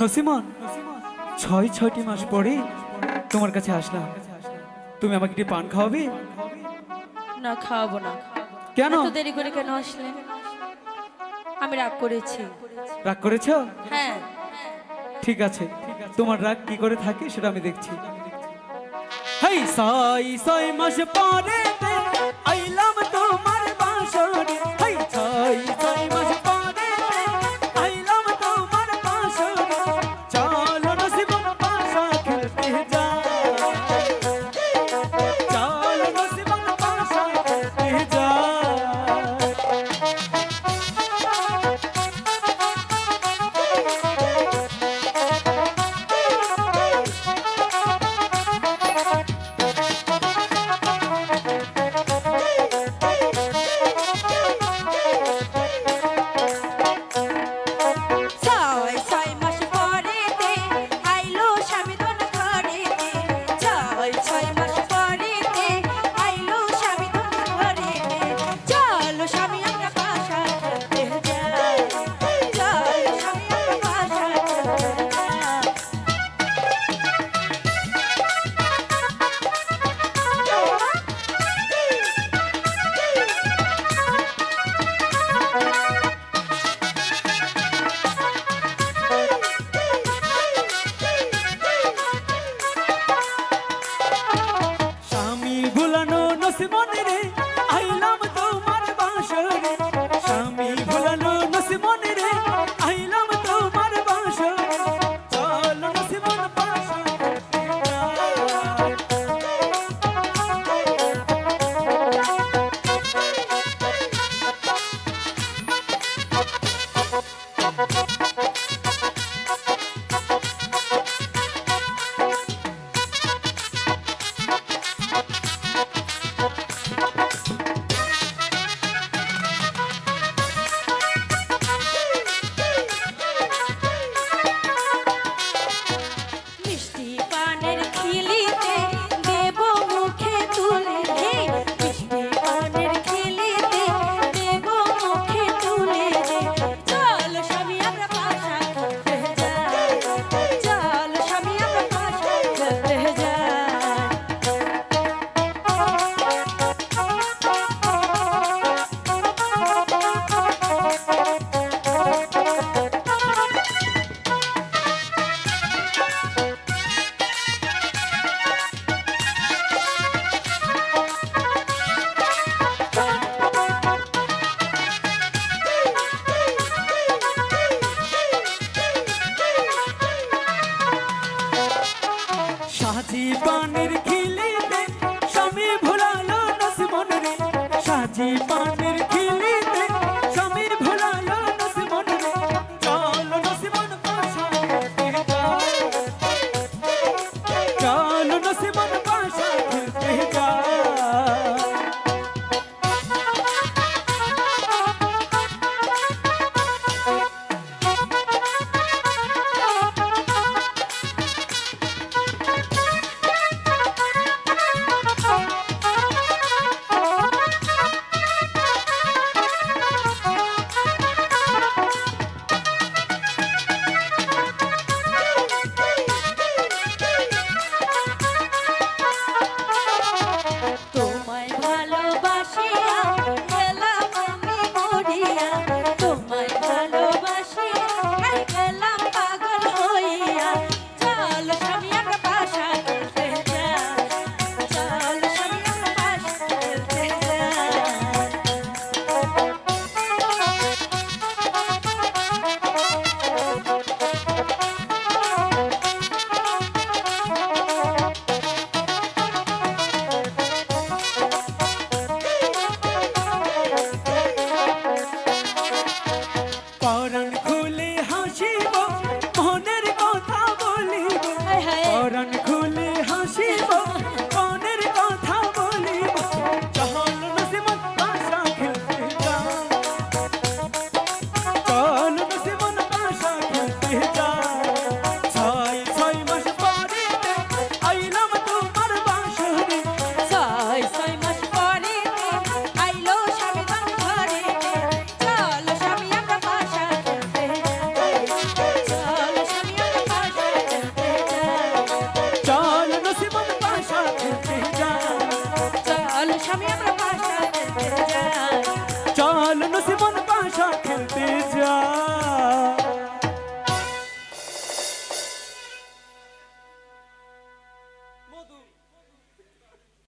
নসিমন, 6টি মাস পরে তোমার কাছে আসলাম। তুমি আমাকে একটি পান খাওয়াবে? না, খাওয়াবো না। কেন? এত দেরি করে কেন আসলেন? আমি রাগ করেছি। রাগ করেছো? হ্যাঁ। ঠিক আছে, তোমার রাগ কি করে থাকে সেটা আমি দেখছি। হেই 6 মাস পরে আইলাম তোমার বাসরে। হেই 6 মাস পরে আইলাম তোমার বাসরে। চলো নসিমন পাশা খেলতে যাই, চলো নসিমন পাশা খেলতে যাই। স্বামী আমরা পাশা খেলতে যাই। চল নসিব